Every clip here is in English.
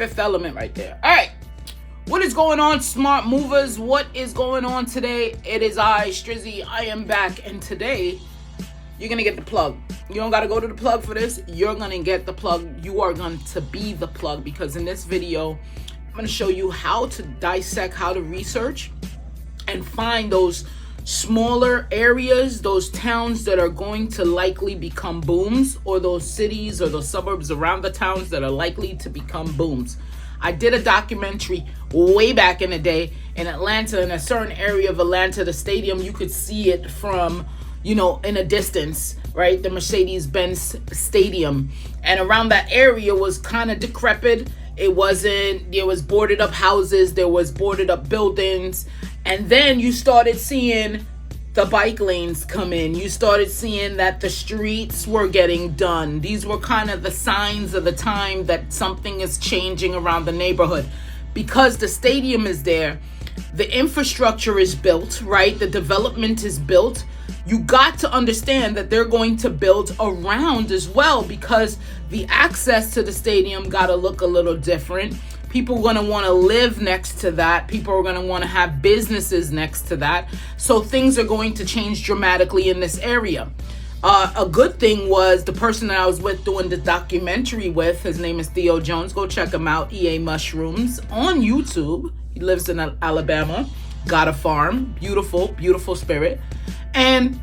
fifth element right there. All right. What is going on, smart movers? What is going on today? It is I, Strizzy. I am back, and today you're going to get the plug. You don't got to go to the plug for this. You're going to get the plug. You are going to be the plug, because in this video, I'm going to show you how to dissect, how to research, and find those smaller areas, those towns that are going to likely become booms, or those cities or those suburbs around the towns that are likely to become booms. I did a documentary way back in the day in Atlanta, in a certain area of Atlanta, the stadium, you could see it from, in a distance, right? The Mercedes-Benz Stadium. And around that area was kind of decrepit. There was boarded up houses, there was boarded up buildings. And then you started seeing the bike lanes come in. You started seeing that the streets were getting done. These were kind of the signs of the time that something is changing around the neighborhood. Because the stadium is there, the infrastructure is built, right? The development is built. You got to understand that they're going to build around as well, because the access to the stadium got to look a little different. People are going to want to live next to that. People are going to want to have businesses next to that. So things are going to change dramatically in this area. A good thing was the person that I was with doing the documentary with, his name is Theo Jones. Go check him out, EA Mushrooms, on YouTube. He lives in Alabama, got a farm, beautiful, beautiful spirit. And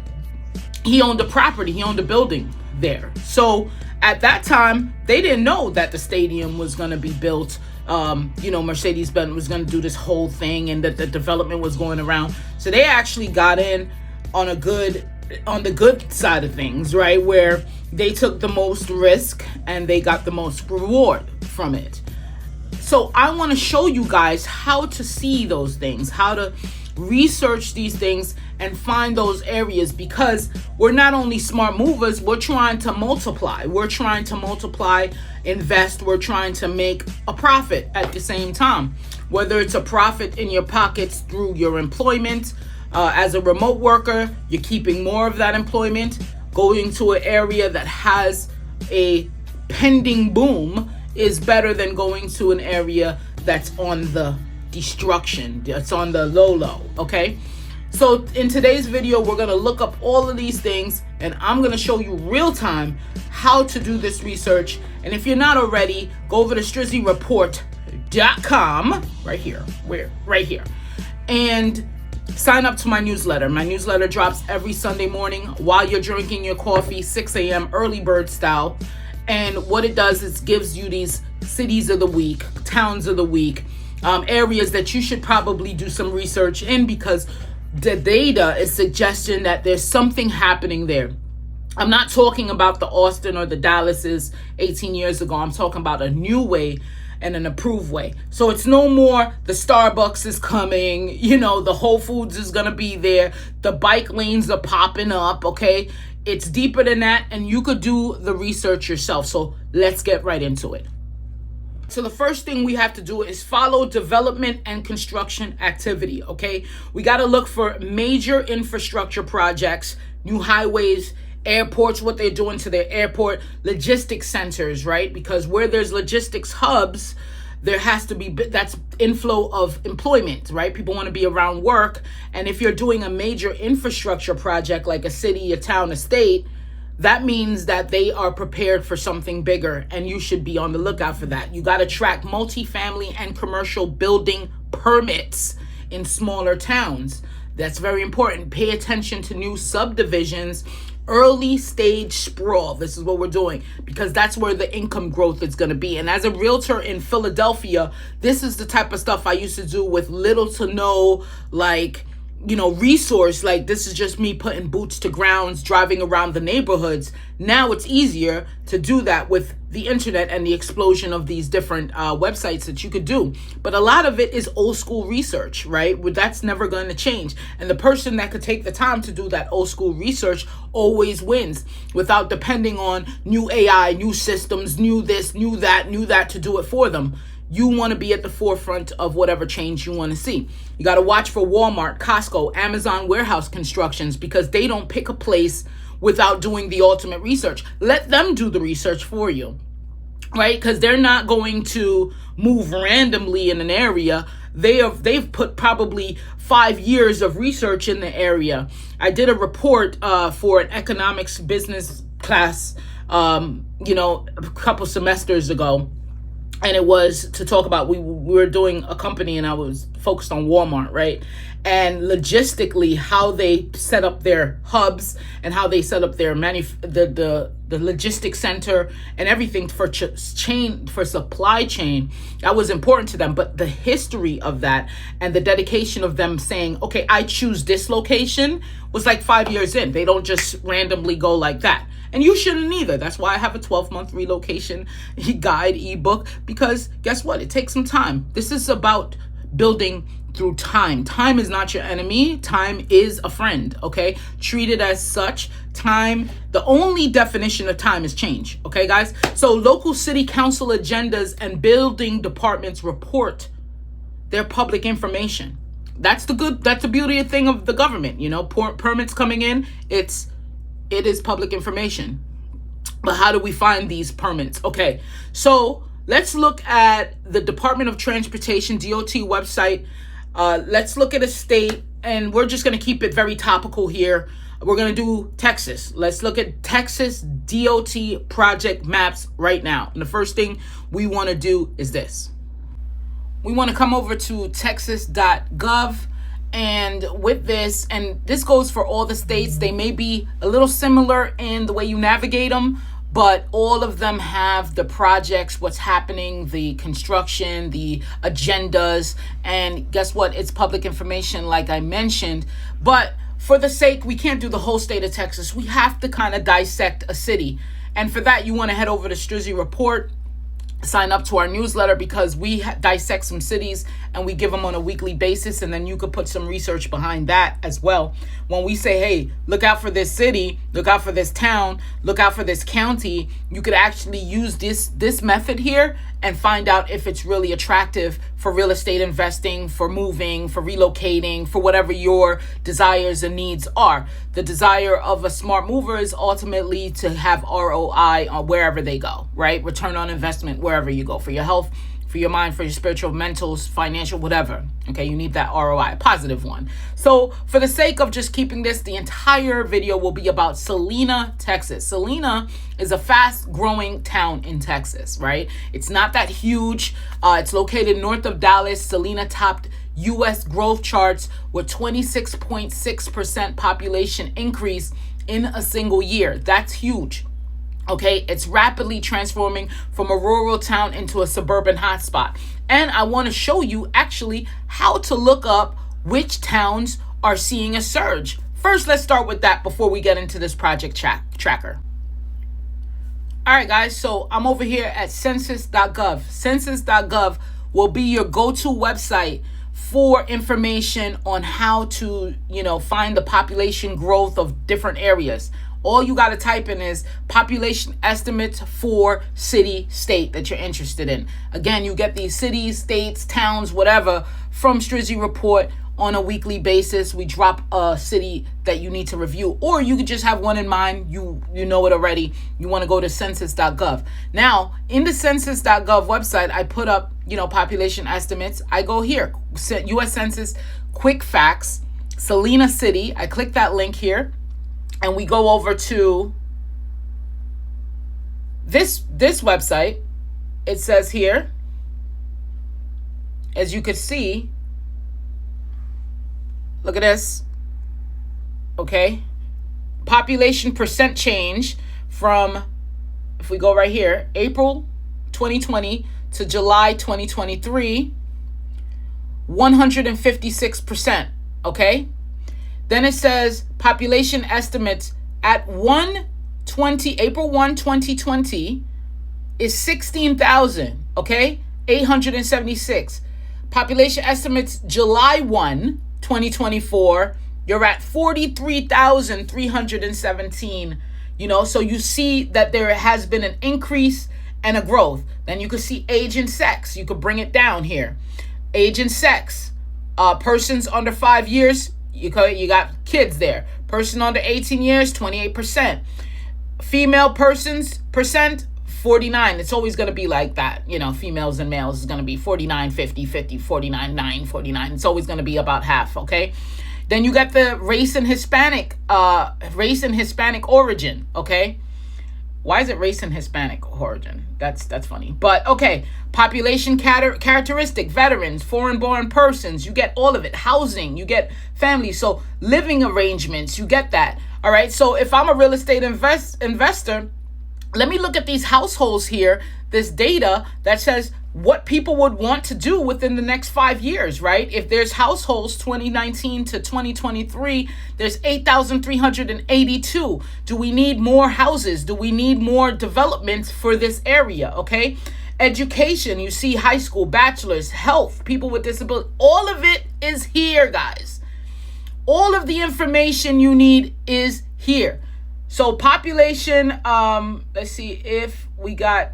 he owned a property, he owned a building there. So at that time, they didn't know that the stadium was going to be built. Mercedes-Benz was going to do this whole thing, and that the development was going around. So they actually got in on the good side of things, right? Where they took the most risk and they got the most reward from it. So I want to show you guys how to see those things, how to research these things and find those areas, because we're not only smart movers, we're trying to multiply. We're trying to multiply, invest, we're trying to make a profit at the same time. Whether it's a profit in your pockets through your employment, as a remote worker, you're keeping more of that employment. Going to an area that has a pending boom is better than going to an area that's on the destruction, that's on the low, okay? So in today's video, we're going to look up all of these things, and I'm going to show you real time how to do this research. And if you're not already, go over to strizzyreport.com right here, and sign up to my newsletter. My newsletter drops every Sunday morning while you're drinking your coffee, 6 a.m. early bird style. And what it does is gives you these cities of the week, towns of the week, areas that you should probably do some research in, because the data is suggesting that there's something happening there. I'm not talking about the Austin or the Dallases 18 years ago. I'm talking about a new way and an approved way. So it's no more the Starbucks is coming, the Whole Foods is going to be there. The bike lanes are popping up, okay? It's deeper than that, and you could do the research yourself. So let's get right into it. So the first thing we have to do is follow development and construction activity, okay? We got to look for major infrastructure projects, new highways, airports, what they're doing to their airport, logistics centers, right? Because where there's logistics hubs, there has to be, that's inflow of employment, right? People want to be around work. And if you're doing a major infrastructure project like a city, a town, a state, that means that they are prepared for something bigger, and you should be on the lookout for that. You got to track multifamily and commercial building permits in smaller towns. That's very important. Pay attention to new subdivisions, early stage sprawl. This is what we're doing, because that's where the income growth is going to be. And as a realtor in Philadelphia, this is the type of stuff I used to do with little to no, resource. Like, this is just me putting boots to grounds, driving around the neighborhoods. Now it's easier to do that with the internet and the explosion of these different websites that you could do. But a lot of it is old school research, right? That's never going to change. And the person that could take the time to do that old school research always wins, without depending on new AI, new systems, new this, new that to do it for them. You want to be at the forefront of whatever change you want to see. You got to watch for Walmart, Costco, Amazon warehouse constructions, because they don't pick a place without doing the ultimate research. Let them do the research for you. right? Because they're not going to move randomly in an area. They've put probably 5 years of research in the area. I did a report for an economics business class, a couple semesters ago. And it was to talk about, we were doing a company and I was focused on Walmart, right? And logistically, how they set up their hubs and how they set up their the logistics center and everything for supply chain. That was important to them. But the history of that and the dedication of them saying, okay, I choose this location was like 5 years in. They don't just randomly go like that. And you shouldn't either. That's why I have a 12-month relocation guide ebook, because guess what? It takes some time. This is about building through time. Time is not your enemy. Time is a friend, okay? Treat it as such. Time, the only definition of time is change, okay, guys? So local city council agendas and building departments report their public information. That's the beauty thing of the government, permits coming in, it is public information. But how do we find these permits? Okay, so let's look at the Department of Transportation, DOT website. Let's look at a state, and we're just going to keep it very topical here. We're going to do Texas. Let's look at Texas DOT project maps right now. And the first thing we want to do is this. We want to come over to texas.gov. And with this, and this goes for all the states, they may be a little similar in the way you navigate them, but all of them have the projects, what's happening, the construction, the agendas, and guess what? It's public information, like I mentioned. But for the sake, we can't do the whole state of Texas. We have to kind of dissect a city. And for that, you want to head over to Strizzy Report. Sign up to our newsletter, because we dissect some cities and we give them on a weekly basis, and then you could put some research behind that as well. When we say, hey, look out for this city, look out for this town, look out for this county, you could actually use this method here and find out if it's really attractive for real estate investing, for moving, for relocating, for whatever your desires and needs are. The desire of a smart mover is ultimately to have ROI on wherever they go, right? Return on investment wherever you go, for your health, for your mind, for your spiritual, mental, financial, whatever. Okay, you need that ROI, a positive one. So for the sake of just keeping this, the entire video will be about Salina, Texas. Salina is a fast-growing town in Texas, right? It's not that huge. It's located north of Dallas. Salina topped U.S. growth charts with 26.6% population increase in a single year. That's huge. Okay, it's rapidly transforming from a rural town into a suburban hotspot. And I want to show you actually how to look up which towns are seeing a surge. First, let's start with that before we get into this project tracker. All right, guys, so I'm over here at census.gov. Census.gov will be your go-to website for information on how to, find the population growth of different areas. All you got to type in is population estimates for city, state that you're interested in. Again, you get these cities, states, towns, whatever from Strizzy Report on a weekly basis. We drop a city that you need to review, or you could just have one in mind. You know it already. You want to go to census.gov. Now, in the census.gov website, I put up, population estimates. I go here, U.S. Census, quick facts, Salina City. I click that link here. And we go over to this website. It says here, as you could see, look at this. Okay. Population percent change from, if we go right here, April 2020 to July 2023, 156%. Okay. Then it says population estimates at April 1, 2020 is 16,000, okay? 876. Population estimates July 1, 2024, you're at 43,317, so you see that there has been an increase and a growth. Then you can see age and sex. You could bring it down here. Age and sex. Persons under 5 years, you got kids there. Person under 18 years, 28%. Female persons percent, 49. It's always going to be like that. Females and males is going to be 49, 50, 50, 49, 9, 49. It's always going to be about half, okay? Then you got the race and Hispanic origin, okay? Why is it race and Hispanic origin? That's funny. But okay, population characteristic, veterans, foreign-born persons, you get all of it. Housing, you get family. So living arrangements, you get that. All right, so if I'm a real estate investor, let me look at these households here, this data that says what people would want to do within the next 5 years, right? If there's households 2019 to 2023, there's 8,382. Do we need more houses? Do we need more developments for this area, okay? Education, you see high school, bachelor's, health, people with disability, all of it is here, guys. All of the information you need is here. So population, let's see if we got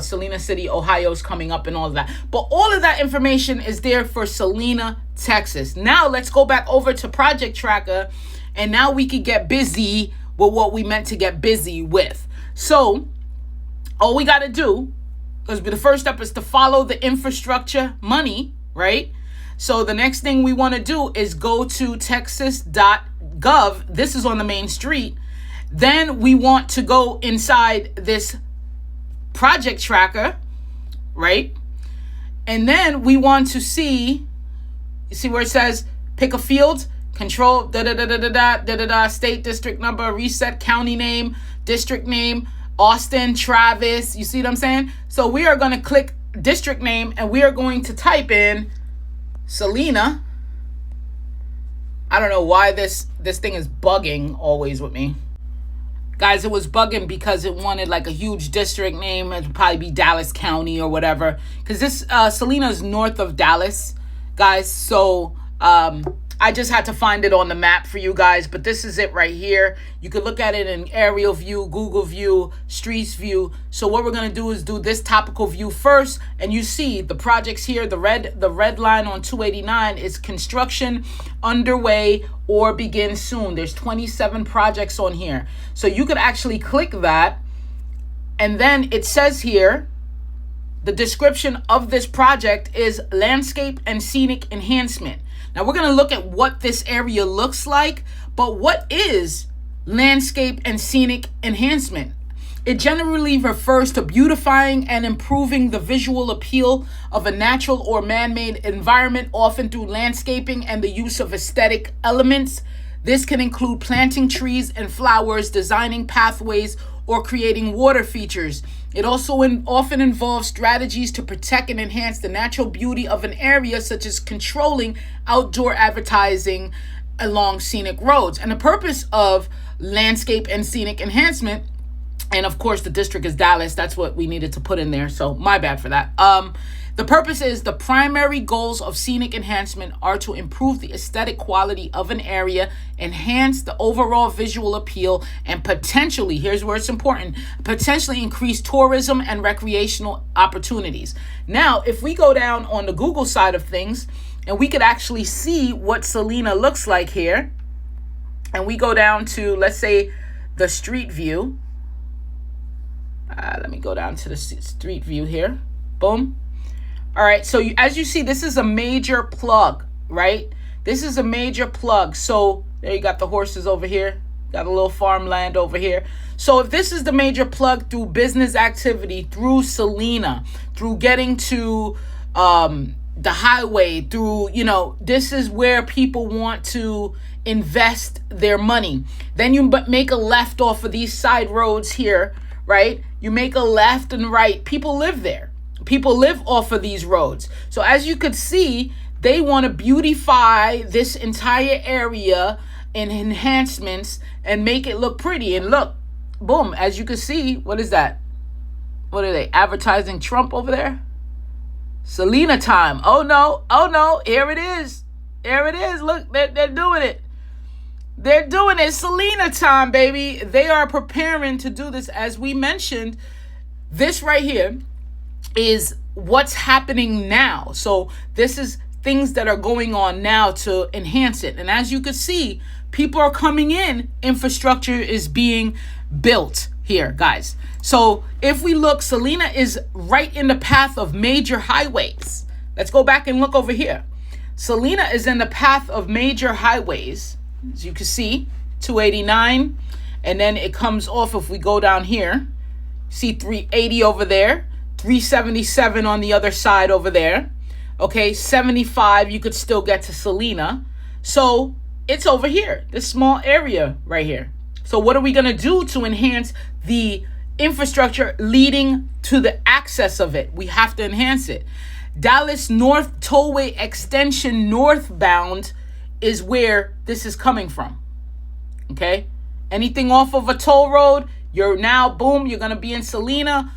Salina City, Ohio's coming up and all of that. But all of that information is there for Salina, Texas. Now let's go back over to Project Tracker, and now we could get busy with what we meant to get busy with. So all we got to do, because the first step is to follow the infrastructure money, right? So the next thing we want to do is go to texas.gov. This is on the main street. Then we want to go inside this Project Tracker, right? And then we want to see, you see where it says pick a field, control, state, district number, reset, county name, district name, Austin, Travis. You see what I'm saying? So we are going to click district name, and we are going to type in Salina. I don't know why this thing is bugging always with me. Guys, it was bugging because it wanted like a huge district name. It would probably be Dallas County or whatever. Because this Salina is north of Dallas, guys. So I just had to find it on the map for you guys. But this is it right here. You could look at it in aerial view, Google view, streets view. So what we're going to do is do this topical view first. And you see the projects here. The red line on 289 is construction underway or begin soon. There's 27 projects on here. So you could actually click that. And then it says here, the description of this project is landscape and scenic enhancement. Now we're going to look at what this area looks like, but what is landscape and scenic enhancement? It generally refers to beautifying and improving the visual appeal of a natural or man-made environment, often through landscaping and the use of aesthetic elements. This can include planting trees and flowers, designing pathways, or creating water features. It also often involves strategies to protect and enhance the natural beauty of an area, such as controlling outdoor advertising along scenic roads. And the purpose of landscape and scenic enhancement, and of course the district is Dallas, that's what we needed to put in there, so my bad for that. The purpose is the primary goals of scenic enhancement are to improve the aesthetic quality of an area, enhance the overall visual appeal, and potentially, here's where it's important, potentially increase tourism and recreational opportunities. Now, if we go down on the Google side of things, and we could actually see what Salina looks like here, and we go down to, let's say, the street view. Let me go down to the street view here. Boom. All right, so as you see, this is a major plug, right? This is a major plug. So there you got the horses over here. Got a little farmland over here. So if this is the major plug through business activity, through Salina, through getting to the highway, through, this is where people want to invest their money. Then you make a left off of these side roads here, right? You make a left and right. People live there. People live off of these roads. So as you could see, they want to beautify this entire area in enhancements and make it look pretty. And look, boom, as you can see, what is that? What are they advertising Trump over there? Salina time. Oh no, here it is. Here it is. Look, they're doing it. They're doing it. Salina time, baby. They are preparing to do this. As we mentioned, this right here is what's happening now. So this is things that are going on now to enhance it. And as you can see, people are coming in, infrastructure is being built, here, guys. So if we look, Salina is right in the path of major highways. Let's go back and look over here. Salina is in the path of major highways. As you can see, 289. And then it comes off, if we go down here, see 380 over there, 377 on the other side over there. Okay, 75, you could still get to Salina. So it's over here, this small area right here. So what are we going to do to enhance the infrastructure leading to the access of it? We have to enhance it. Dallas North Tollway Extension northbound is where this is coming from. Okay? Anything off of a toll road, you're now, boom, you're going to be in Salina.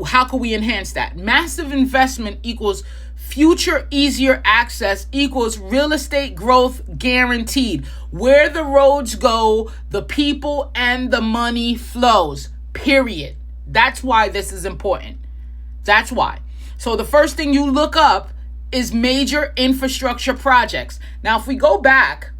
How can we enhance that? Massive investment equals future easier access equals real estate growth guaranteed. Where the roads go, the people and the money flows. Period. That's why this is important. That's why. So the first thing you look up is major infrastructure projects. Now, if we go back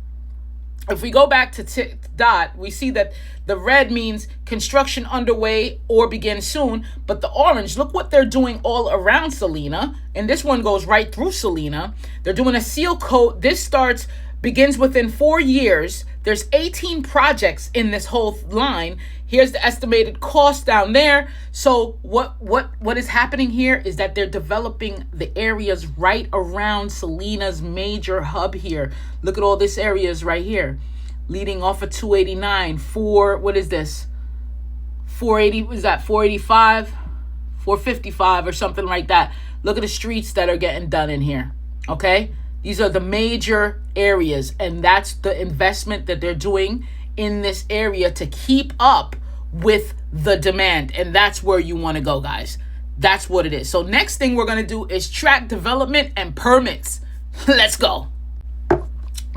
to dot, we see that the red means construction underway or begin soon, but the orange, look what they're doing all around Salina, and this one goes right through Salina. They're doing a seal coat. This begins within 4 years. There's 18 projects in this whole line. Here's the estimated cost down there. So what is happening here is that they're developing the areas right around Salina's major hub here. Look at all this areas right here, leading off of 289. What is this? 480, what is that? 485, 455 or something like that. Look at the streets that are getting done in here. Okay? These are the major areas, and that's the investment that they're doing in this area to keep up with the demand. And that's where you want to go, guys. That's what it is. So next thing we're going to do is track development and permits. Let's go.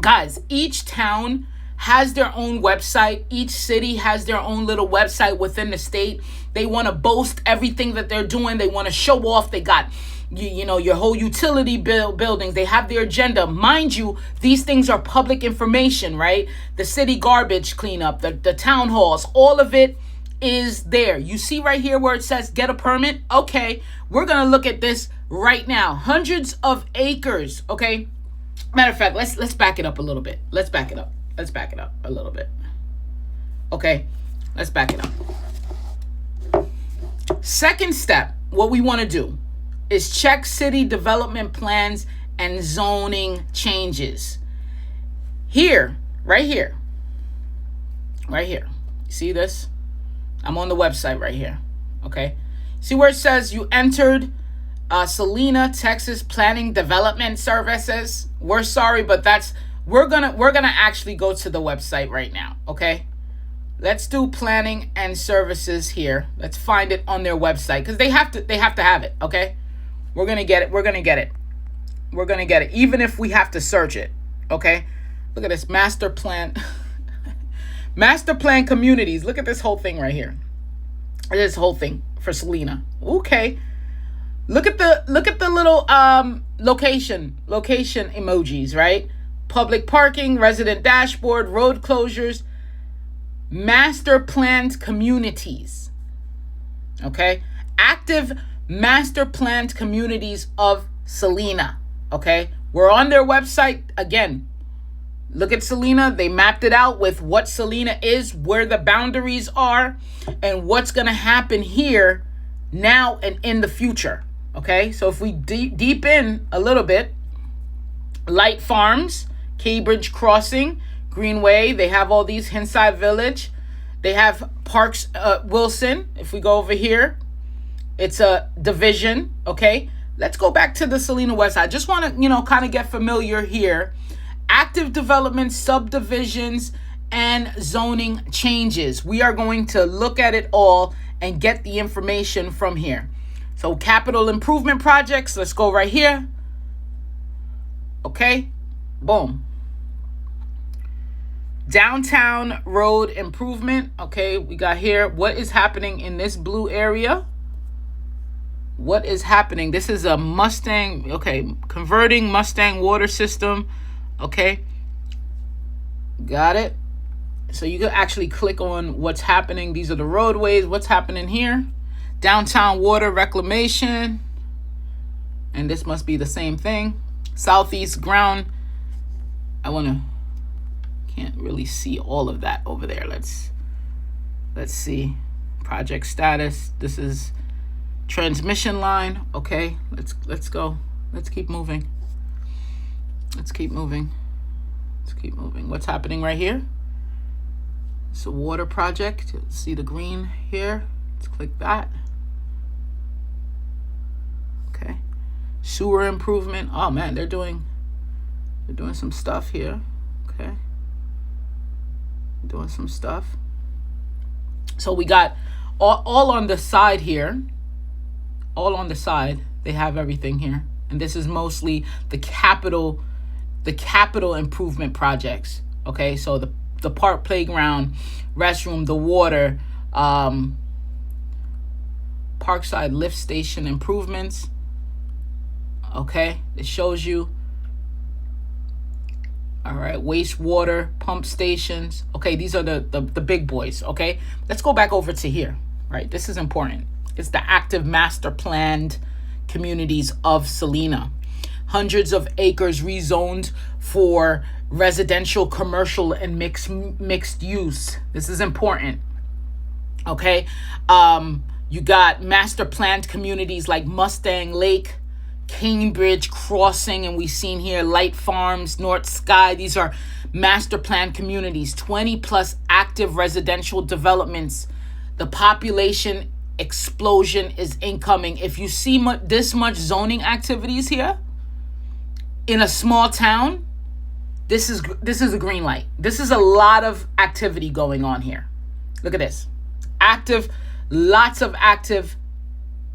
Guys, each town has their own website. Each city has their own little website within the state. They want to boast everything that they're doing. They want to show off. They got your whole utility buildings. They have their agenda. Mind you, these things are public information, right? The city garbage cleanup, the town halls, all of it is there. You see right here where it says get a permit? Okay, we're going to look at this right now. Hundreds of acres, okay? Matter of fact, let's back it up a little bit. Let's back it up a little bit. Okay, let's back it up. Second step, what we want to do is check city development plans and zoning changes. Here, right here. See this? I'm on the website right here. Okay. See where it says you entered Salina, Texas Planning Development Services? We're sorry, but we're gonna actually go to the website right now. Okay. Let's do planning and services here. Let's find it on their website because they have to have it. Okay. We're going to get it. Even if we have to search it. Okay. Look at this master plan. Master plan communities. Look at this whole thing right here. This whole thing for Salina. Okay. Look at the little location emojis, right? Public parking, resident dashboard, road closures, master planned communities. Okay. Active master planned communities of Salina. Okay, we're on their website again. Look at Salina. They mapped it out with what Salina is, where the boundaries are, and what's going to happen here now and in the future. Okay, so if we deep in a little bit, Light Farms, Cambridge Crossing, Greenway, they have all these, Hinside Village, they have Parks Wilson. If we go over here, it's a division. Okay, let's go back to the Salina website. I just want to, kind of get familiar here. Active development, subdivisions, and zoning changes. We are going to look at it all and get the information from here. So capital improvement projects, let's go right here. Okay, boom. Downtown road improvement. Okay, we got here. What is happening in this blue area? What is happening? This is a Mustang. Okay, converting Mustang water system. Okay, got it. So you can actually click on what's happening. These are the roadways. What's happening here? Downtown water reclamation. And this must be the same thing. Southeast ground. Can't really see all of that over there. Let's see. Project status. This is transmission line. Okay, let's go. Let's keep moving. Let's keep moving. What's happening right here? It's a water project. See the green here? Let's click that. Okay. Sewer improvement. Oh man, they're doing some stuff here. Okay. Doing some stuff. So we got all on the side here. All on the side, they have everything here. And this is mostly the capital improvement projects. Okay, so the park playground, restroom, the water, Parkside lift station improvements. Okay, it shows you. All right, wastewater pump stations. Okay, these are the big boys. Okay, let's go back over to here. Right, this is important. It's the active master planned communities of Salina. Hundreds of acres rezoned for residential, commercial, and mixed use. This is important. Okay, you got master planned communities like Mustang Lake, Cambridge Crossing, and we've seen here Light Farms, North Sky. These are master planned communities, 20 plus active residential developments. The population explosion is incoming. If you see this much zoning activities here in a small town, this is a green light. This is a lot of activity going on here. Look at this. Lots of active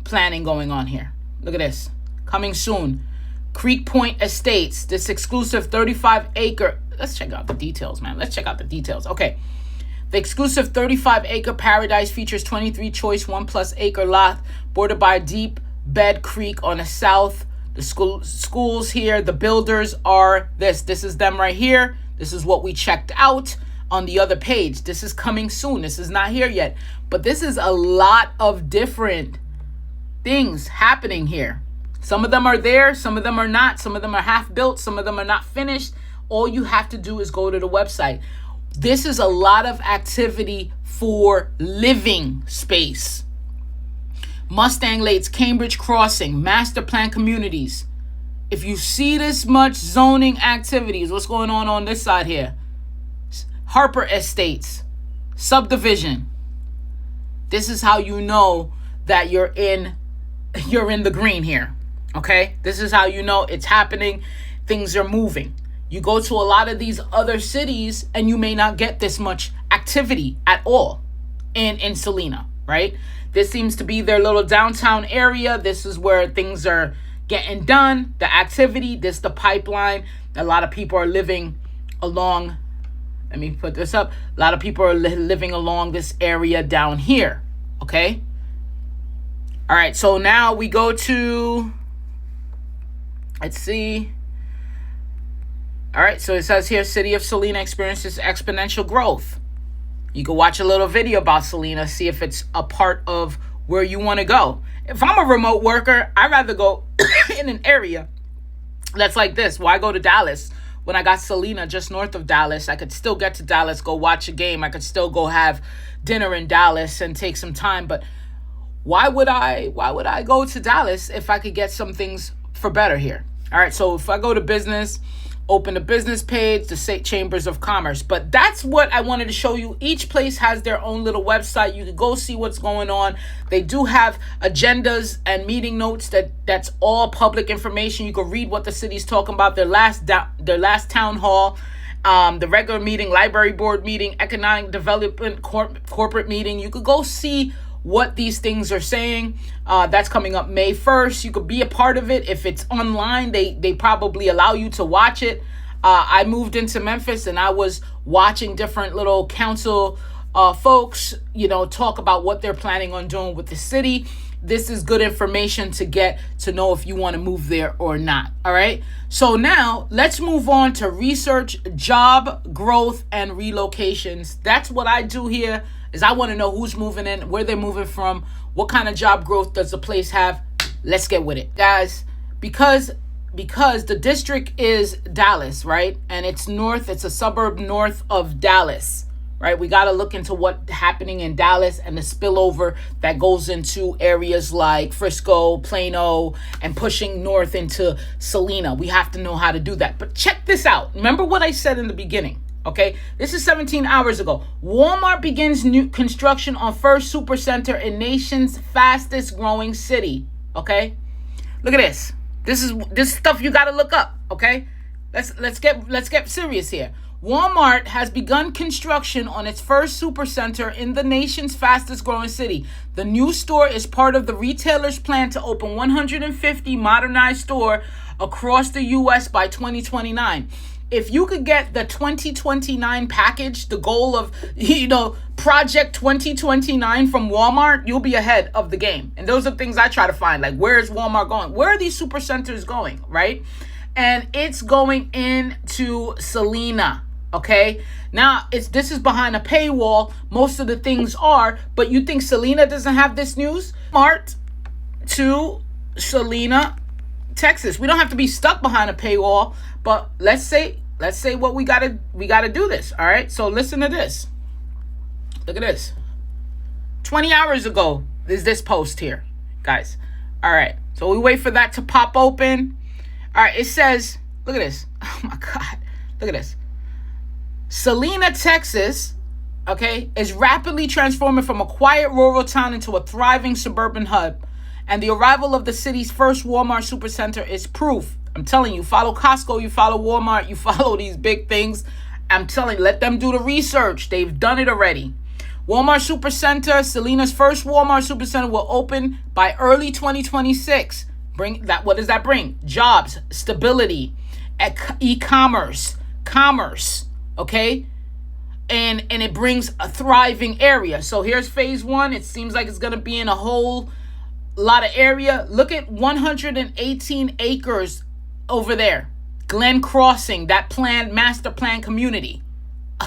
planning going on here. Look at this. Coming soon. Creek Point Estates, this exclusive 35-acre. Let's check out the details, man. Let's check out the details. Okay. The exclusive 35-acre paradise features 23 choice 1+ acre lot bordered by a deep bed creek on the south. The schools here, the builders are this. This is them right here. This is what we checked out on the other page. This is coming soon. This is not here yet. But this is a lot of different things happening here. Some of them are there. Some of them are not. Some of them are half built. Some of them are not finished. All you have to do is go to the website. This is a lot of activity for living space. Mustang Lakes, Cambridge Crossing, master plan communities. If you see this much zoning activities, what's going on this side here? Harper Estates, subdivision. This is how you know that you're in the green here. Okay? This is how you know it's happening. Things are moving. You go to a lot of these other cities and you may not get this much activity at all in Salina, right? This seems to be their little downtown area. This is where things are getting done. The activity, this the pipeline. A lot of people are living along. Let me put this up. A lot of people are living along this area down here, okay? All right, so now we go to, let's see. All right, so it says here, City of Salina experiences exponential growth. You can watch a little video about Salina, see if it's a part of where you want to go. If I'm a remote worker, I'd rather go in an area that's like this. Why go to Dallas? When I got Salina just north of Dallas, I could still get to Dallas, go watch a game. I could still go have dinner in Dallas and take some time. But why would I go to Dallas if I could get some things for better here? All right, so if I go to business, open a business page, the State Chambers of Commerce. But that's what I wanted to show you. Each place has their own little website. You can go see what's going on. They do have agendas and meeting notes that's all public information. You can read what the city's talking about, their last town hall, the regular meeting, library board meeting, economic development corporate meeting. You could go see what these things are saying. That's coming up May 1st. You could be a part of it. If it's online, they probably allow you to watch it. I moved into Memphis and I was watching different little council folks, talk about what they're planning on doing with the city. this is good information to get to know if you want to move there or not. All right. So now let's move on to research, job growth, and relocations. That's what I do here, is I want to know who's moving in, where they're moving from, what kind of job growth does the place have. Let's get with it, guys. Because the district is Dallas, right? And it's a suburb north of Dallas, right? We got to look into what's happening in Dallas and the spillover that goes into areas like Frisco, Plano, and pushing north into Salina. We have to know how to do that. But check this out. Remember what I said in the beginning, okay? This is 17 hours ago. Walmart begins new construction on first supercenter in nation's fastest growing city, okay? Look at this. This is stuff you got to look up, okay? Let's get serious here. Walmart has begun construction on its first supercenter in the nation's fastest growing city. The new store is part of the retailer's plan to open 150 modernized stores across the U.S. by 2029. If you could get the 2029 package, the goal of, Project 2029 from Walmart, you'll be ahead of the game. And those are things I try to find. Like, where is Walmart going? Where are these supercenters going, right? And it's going into Salina. Okay, now this is behind a paywall. Most of the things are, but you think Salina doesn't have this news? Walmart to Salina, Texas. We don't have to be stuck behind a paywall, but let's say what we gotta do this. All right. So listen to this. Look at this. 20 hours ago is this post here, guys. All right. So we wait for that to pop open. All right. It says, look at this. Oh my God. Look at this. Salina, Texas, okay, is rapidly transforming from a quiet rural town into a thriving suburban hub. And the arrival of the city's first Walmart supercenter is proof. I'm telling you, follow Costco, you follow Walmart, you follow these big things. I'm telling you, let them do the research. They've done it already. Walmart Supercenter, Salina's first Walmart Supercenter, will open by early 2026. What does that bring? Jobs, stability, e-commerce, commerce. Okay, and it brings a thriving area. So here's phase one. It seems like it's gonna be in a whole lot of area. Look at 118 acres over there, Glen Crossing, that master plan community.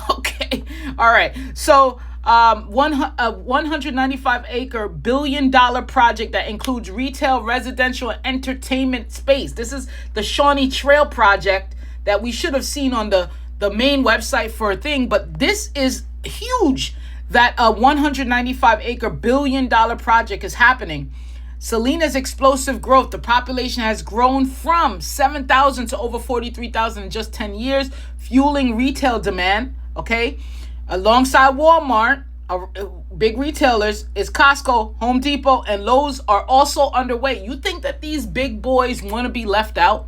Okay, all right. So 195 acre $1 billion project that includes retail, residential, and entertainment space. This is the Shawnee Trail project that we should have seen on the main website for a thing, but this is huge that a 195 acre $1 billion project is happening. Salina's explosive growth, the population has grown from 7,000 to over 43,000 in just 10 years, fueling retail demand, okay? Alongside Walmart, big retailers, is Costco, Home Depot, and Lowe's are also underway. You think that these big boys want to be left out?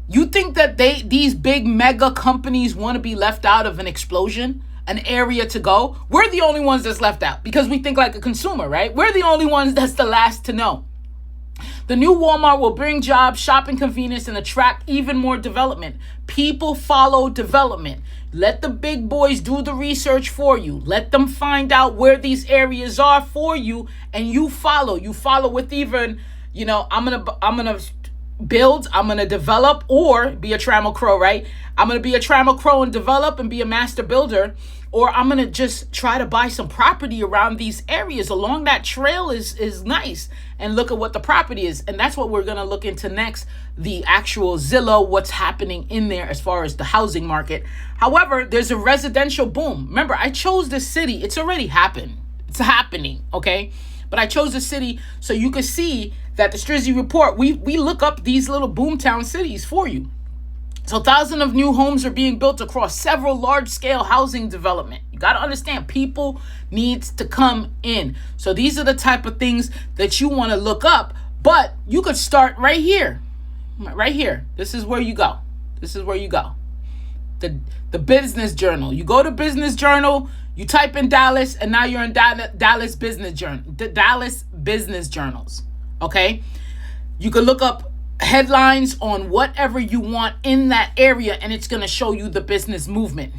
You think that these big mega companies want to be left out of an explosion, an area to go? We're the only ones that's left out because we think like a consumer, right? We're the only ones that's the last to know. The new Walmart will bring jobs, shopping convenience, and attract even more development. People follow development. Let the big boys do the research for you. Let them find out where these areas are for you, and you follow. You follow with even, I'm gonna build, I'm gonna develop, or be a trammel crow, right? I'm gonna be a trammel crow and develop and be a master builder, or I'm gonna just try to buy some property around these areas. Along that trail is nice, and look at what the property is. And that's what we're gonna look into next, the actual Zillow, what's happening in there as far as the housing market. However, there's a residential boom. Remember, I chose this city. It's already happened. It's happening, okay? But I chose the city so you could see that the Strizzy Report, we look up these little boomtown cities for you. So thousands of new homes are being built across several large-scale housing development. You got to understand, people needs to come in. So these are the type of things that you want to look up, but you could start right here. Right here. This is where you go. This is where you go. The Business Journal. You go to Business Journal, you type in Dallas, and now you're in Dallas Business Journal. The Dallas Business Journals. Okay? You can look up headlines on whatever you want in that area, and it's going to show you the business movement.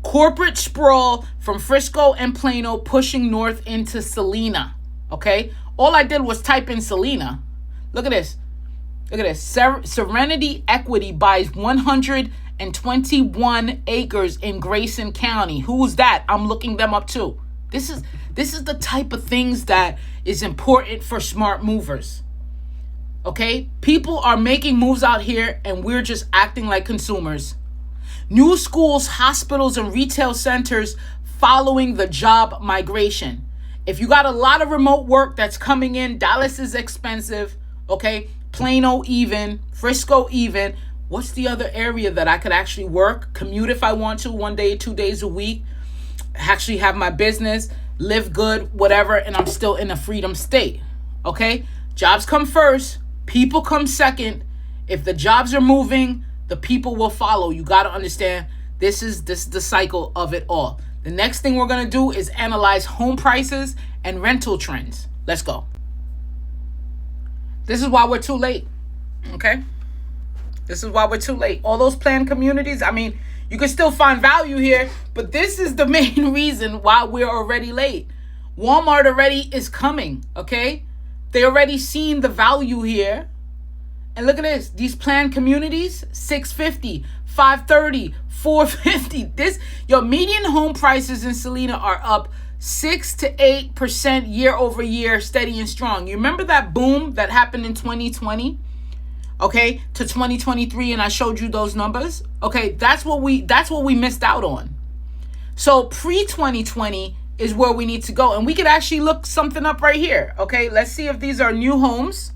Corporate sprawl from Frisco and Plano pushing north into Salina. Okay? All I did was type in Selena. Look at this. Look at this. Serenity Equity buys 121 acres in Grayson County. Who's that? I'm looking them up too. This is the type of things that is important for smart movers. Okay? People are making moves out here and we're just acting like consumers. New schools, hospitals, and retail centers following the job migration. If you got a lot of remote work that's coming in, Dallas is expensive, okay? Plano even, Frisco even. What's the other area that I could actually work, commute if I want to, 1 day, 2 days a week, actually have my business, live good, whatever, and I'm still in a freedom state, okay? Jobs come first, people come second. If the jobs are moving, the people will follow. You got to understand, this is the cycle of it all. The next thing we're going to do is analyze home prices and rental trends. Let's go. This is why we're too late, okay? This is why we're too late. All those planned communities, I mean, you can still find value here, but this is the main reason why we're already late. Walmart already is coming, okay? They already seen the value here. And look at this. These planned communities, $650, $530, $450. Your median home prices in Selena are up 6 to 8% year over year, steady and strong. You remember that boom that happened in 2020? Okay, to 2023, and I showed you those numbers. Okay, that's what we missed out on. So pre-2020 is where we need to go, and we could actually look something up right here. Okay, let's see if these are new homes.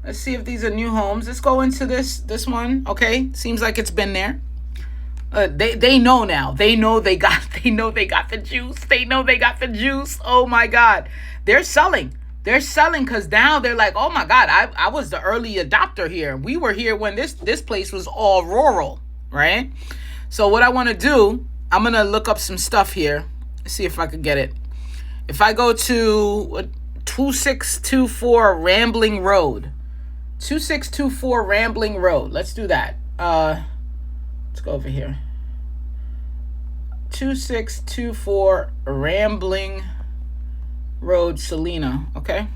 Let's see if these are new homes. Let's go into this one. Okay, seems like it's been there. They know now. They know they got the juice. They know they got the juice. Oh my God, they're selling. They're selling because now they're like, oh my God, I was the early adopter here. We were here when this place was all rural, right? So what I want to do, I'm gonna look up some stuff here. Let's see if I could get it. If I go to 2624 Rambling Road. 2624 Rambling Road. Let's do that. Let's go over here. 2624 Rambling Road, Selena. Okay.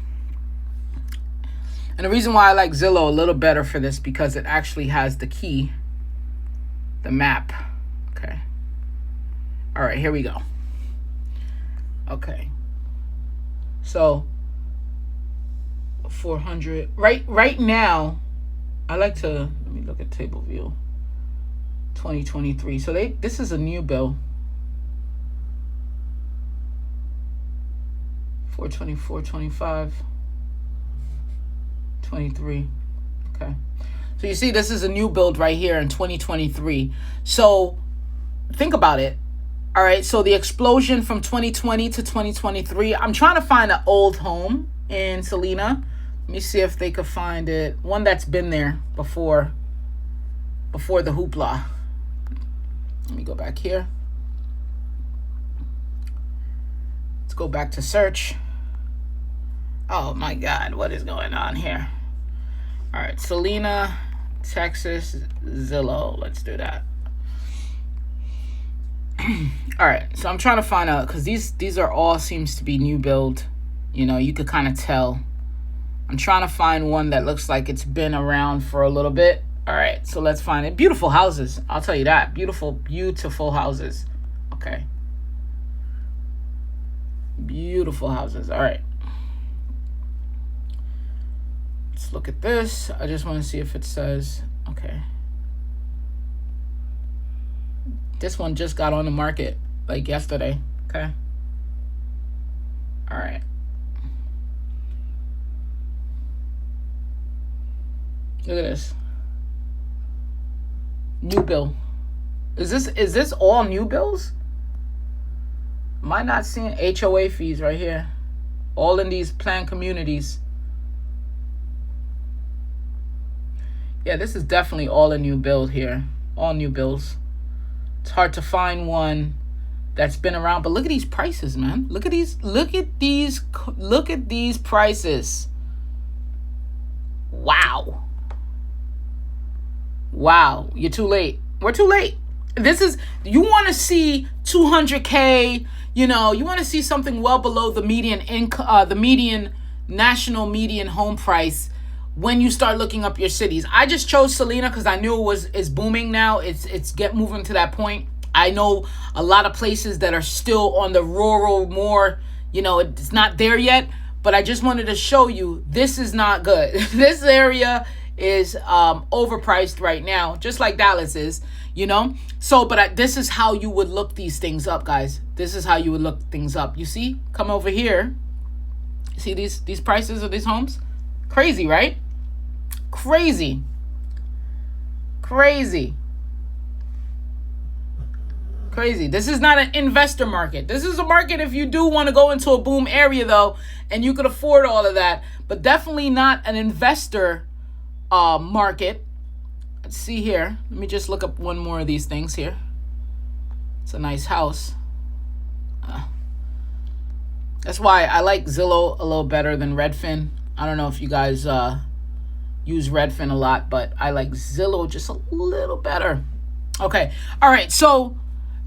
And the reason why I like Zillow a little better for this, because it actually has the key, the map. Okay. All right, here we go. Okay. So 400 right now. I like to, let me look at table view. 2023. So this is a new bill. 424, 25, 23. Okay. So you see, this is a new build right here in 2023. So think about it. All right. So the explosion from 2020 to 2023. I'm trying to find an old home in Selena. Let me see if they could find it. One that's been there before the hoopla. Let me go back here. Let's go back to search. Oh my God, what is going on here? All right, Selena, Texas, Zillow. Let's do that. All right, so I'm trying to find out, because these are all seems to be new build. You know, you could kind of tell. I'm trying to find one that looks like it's been around for a little bit. All right, so let's find it. Beautiful houses, I'll tell you that. Beautiful, beautiful houses. Okay. Beautiful houses. All right. Let's look at this. I just want to see if it says, okay. This one just got on the market like yesterday. Okay. All right. Look at this. New bill. Is this all new bills? Am I not seeing HOA fees right here? All in these planned communities. Yeah, this is definitely all a new build here. All new bills. It's hard to find one that's been around, but look at these prices, man. Look at these prices. Wow. Wow, you're too late. We're too late. You want to see 200K, you know, you want to see something well below the median income, the median national median home price when you start looking up your cities. I just chose Salina because I knew it's booming now. It's moving to that point. I know a lot of places that are still on the rural, more, it's not there yet, but I just wanted to show you this is not good. This area is overpriced right now, just like Dallas is, So, but this is how you would look these things up, guys. This is how you would look things up. You see, come over here. See these prices of these homes? Crazy, right? Crazy. This is not an investor market. This is a market if you do want to go into a boom area, though, and you could afford all of that, but definitely not an investor market. Let's see here. Let me just look up one more of these things here. It's a nice house. That's why I like Zillow a little better than Redfin. I don't know if you guys use Redfin a lot, but I like Zillow just a little better. Okay. All right. So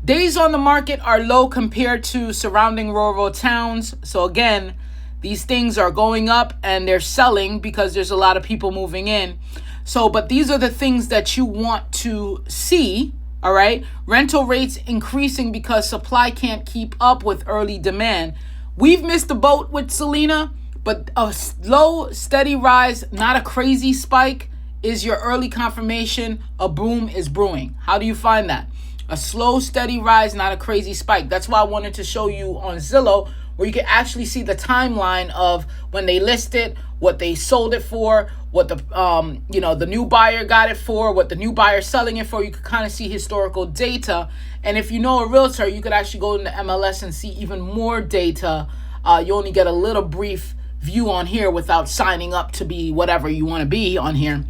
days on the market are low compared to surrounding rural towns. So again, these things are going up and they're selling because there's a lot of people moving in. So, but these are the things that you want to see. All right. Rental rates increasing because supply can't keep up with early demand. We've missed the boat with Salina, but a slow, steady rise, not a crazy spike, is your early confirmation a boom is brewing. How do you find that? A slow, steady rise, not a crazy spike. That's why I wanted to show you on Zillow, where you can actually see the timeline of when they list it, what they sold it for, what the new buyer got it for, what the new buyer selling it for. You can kind of see historical data. And if you know a realtor, you could actually go into MLS and see even more data. You only get a little brief view on here without signing up to be whatever you want to be on here.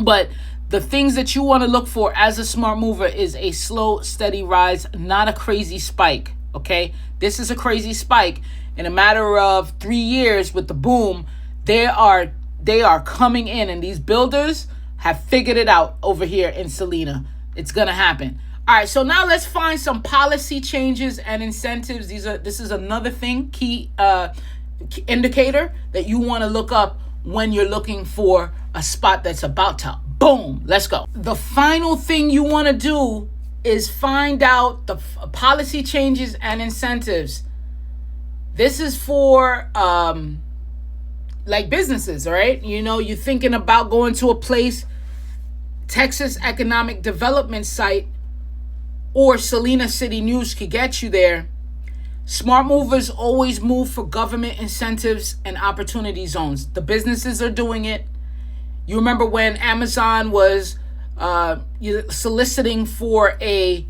But the things that you want to look for as a smart mover is a slow, steady rise, not a crazy spike. Okay, this is a crazy spike. In a matter of 3 years with the boom, they are coming in, and these builders have figured it out over here in Salina. It's gonna happen. All right, so now let's find some policy changes and incentives. This is another thing, key indicator that you want to look up when you're looking for a spot that's about to boom. Let's go. The final thing you want to do is find out the policy changes and incentives. This is for like businesses, right? You're thinking about going to a place, Texas Economic Development Site or Salina City News could get you there. Smart movers always move for government incentives and opportunity zones. The businesses are doing it. You remember when Amazon was soliciting for a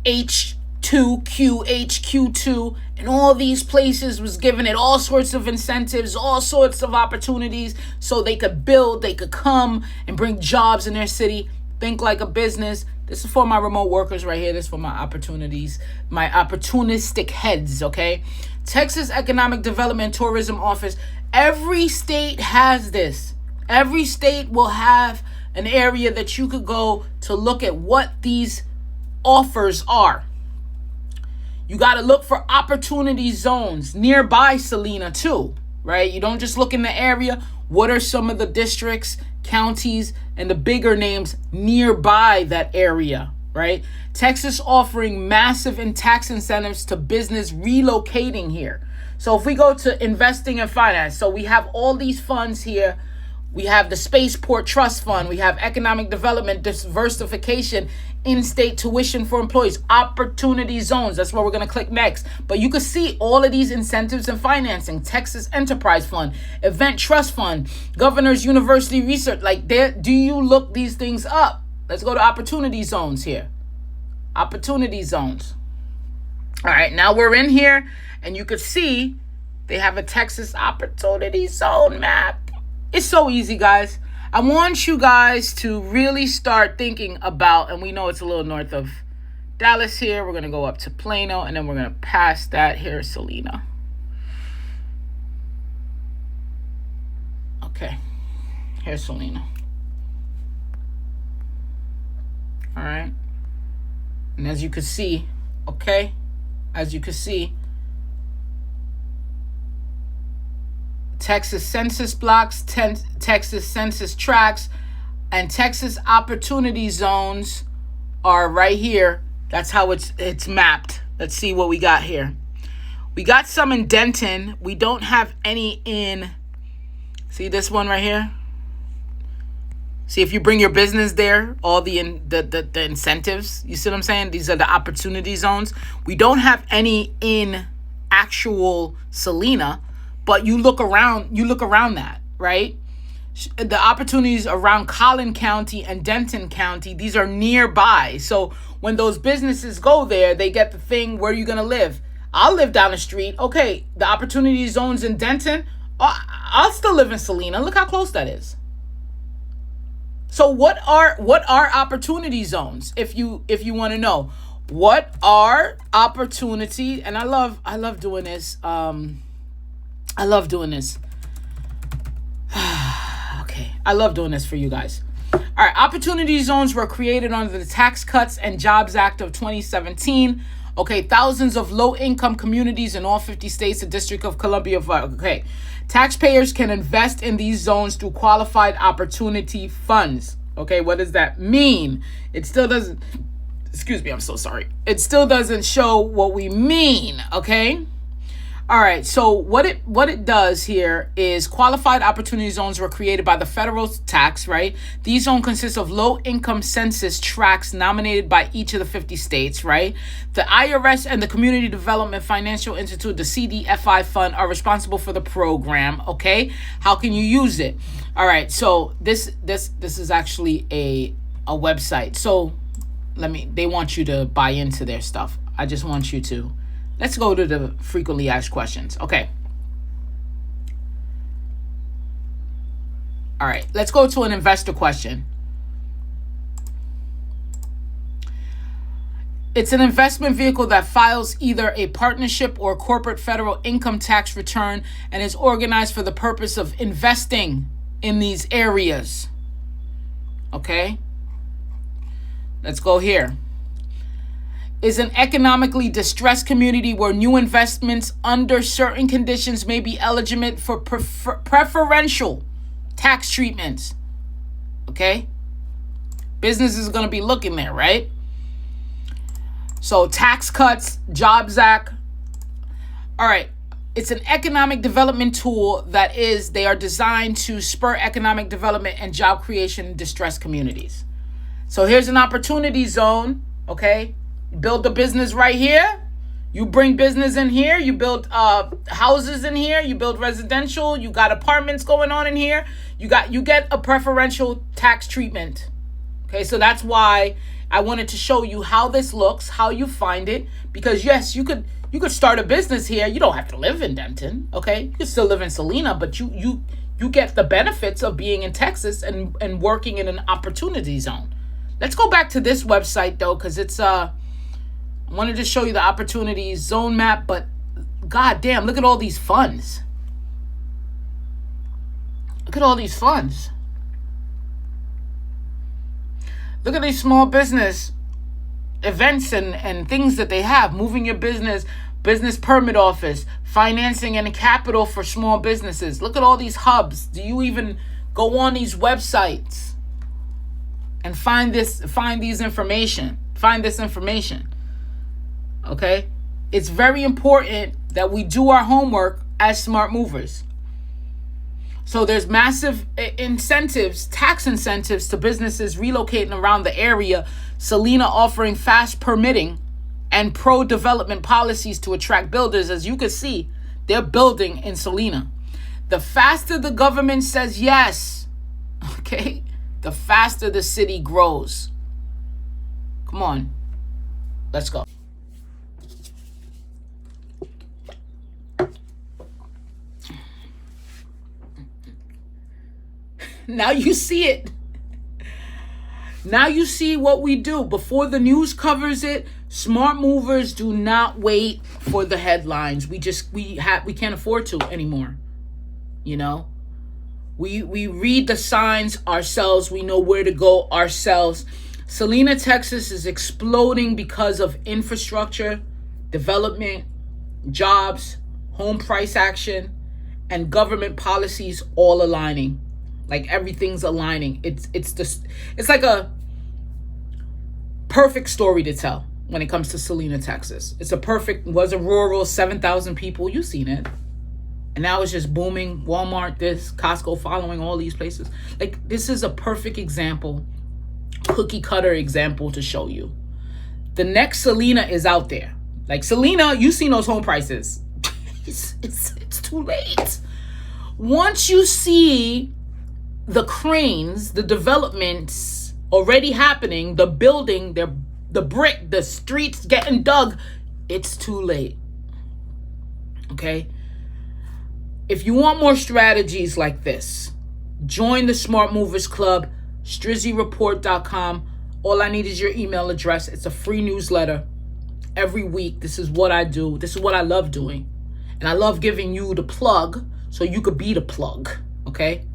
H2Q, HQ2, and all these places was giving it all sorts of incentives, all sorts of opportunities so they could build, they could come and bring jobs in their city. Think like a business. This is for my remote workers right here. This is for my opportunities, my opportunistic heads, okay? Texas Economic Development Tourism Office. Every state has this. Every state will have an area that you could go to look at what these offers are. You got to look for opportunity zones nearby Salina too, right? You don't just look in the area. What are some of the districts, counties, and the bigger names nearby that area, right? Texas offering massive tax incentives to business relocating here. So if we go to investing and finance, so we have all these funds here. We have the Spaceport Trust Fund. We have economic development, diversification, in-state tuition for employees, opportunity zones. That's where we're going to click next. But you can see all of these incentives and financing. Texas Enterprise Fund, Event Trust Fund, Governor's University Research. Do you look these things up? Let's go to opportunity zones here. Opportunity zones. All right, now we're in here, and you could see they have a Texas opportunity zone map. It's so easy, guys. I want you guys to really start thinking about, and we know it's a little north of Dallas here. We're going to go up to Plano, and then we're going to pass that here, Salina. Okay. Here's Salina. All right. And as you can see, Texas census blocks, Texas census tracts, and Texas opportunity zones are right here. That's how it's mapped. Let's see what we got here. We got some in Denton. We don't have any in, see this one right here? See, if you bring your business there, all the incentives, you see what I'm saying? These are the opportunity zones. We don't have any in actual Salina, but you look around that, right? The opportunities around Collin County and Denton County, these are nearby. So when those businesses go there, they get the thing, where are you going to live? I'll live down the street. Okay, the opportunity zones in Denton, I'll still live in Salina. Look how close that is. So what are opportunity zones? If you want to know, what are opportunity? And I love doing this. I love doing this. Okay, I love doing this for you guys. All right, opportunity zones were created under the Tax Cuts and Jobs Act of 2017. Okay, thousands of low-income communities in all 50 states, the District of Columbia. Okay, taxpayers can invest in these zones through qualified opportunity funds. Okay, what does that mean? It still doesn't, excuse me, I'm so sorry. It still doesn't show what we mean, okay? All right, so what it does here is qualified opportunity zones were created by the federal tax, right? These zones consist of low-income census tracts nominated by each of the 50 states, right? The IRS and the Community Development Financial Institute, the CDFI fund, are responsible for the program, okay? How can you use it? All right, so this is actually a website. So they want you to buy into their stuff. I just want you to. Let's go to the frequently asked questions. Okay. All right, let's go to an investor question. It's an investment vehicle that files either a partnership or corporate federal income tax return and is organized for the purpose of investing in these areas. Okay. Let's go here. Is an economically distressed community where new investments under certain conditions may be eligible for preferential tax treatments. Okay? Business is going to be looking there, right? So Tax Cuts, Jobs Act. All right. It's an economic development tool they are designed to spur economic development and job creation in distressed communities. So here's an opportunity zone, okay? Build the business right here. You bring business in here. You build houses in here. You build residential. You got apartments going on in here. You get a preferential tax treatment. Okay, so that's why I wanted to show you how this looks, how you find it. Because yes, you could start a business here. You don't have to live in Denton. Okay, you can still live in Salina, but you get the benefits of being in Texas and working in an opportunity zone. Let's go back to this website though, because it's I wanted to show you the opportunity zone map, but god damn, look at all these funds. Look at all these funds. Look at these small business events and things that they have. Moving your business permit office, financing and capital for small businesses. Look at all these hubs. Do you even go on these websites and find this information? Okay? It's very important that we do our homework as smart movers. So there's massive incentives, tax incentives to businesses relocating around the area. Salina offering fast permitting and pro-development policies to attract builders. As you can see, they're building in Salina. The faster the government says yes, okay, the faster the city grows. Come on, let's go. Now you see it. Now you see what we do. Before the news covers it, smart movers do not wait for the headlines. We can't afford to anymore. You know? We read the signs ourselves. We know where to go ourselves. Salina, Texas is exploding because of infrastructure, development, jobs, home price action, and government policies all aligning. Like everything's aligning. It's like a perfect story to tell when it comes to Salina, Texas. It's a perfect, was a rural, 7,000 people. You've seen it. And now it's just booming. Walmart, this, Costco following all these places. Like, this is a perfect example, cookie cutter example to show you. The next Salina is out there. Like, Salina, you've seen those home prices. It's too late. Once you see the cranes, the developments already happening, the building, the brick, the streets getting dug, it's too late. Okay? If you want more strategies like this, join the Smart Movers Club, StrizzyReport.com. All I need is your email address. It's a free newsletter every week. This is what I do. This is what I love doing. And I love giving you the plug so you could be the plug. Okay?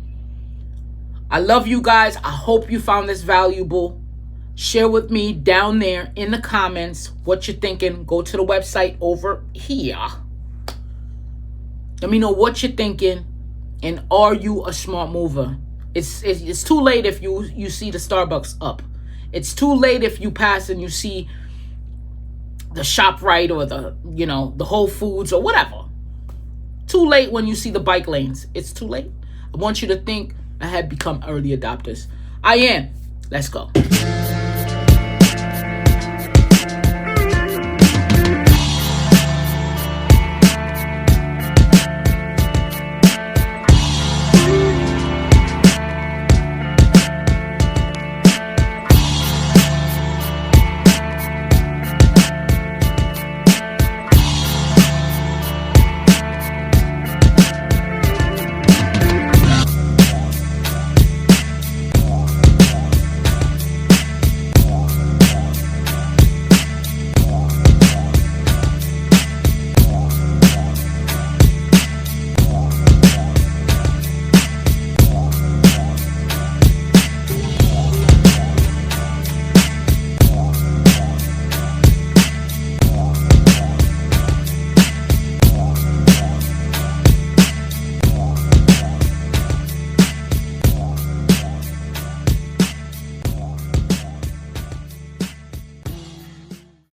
I love you guys. I hope you found this valuable. Share with me down there in the comments what you're thinking. Go to the website over here. Let me know what you're thinking. And are you a smart mover? It's too late if you see the Starbucks up. It's too late if you pass and you see the ShopRite or the Whole Foods or whatever. Too late when you see the bike lanes. It's too late. I want you to think ahead, become early adopters. I am. Let's go.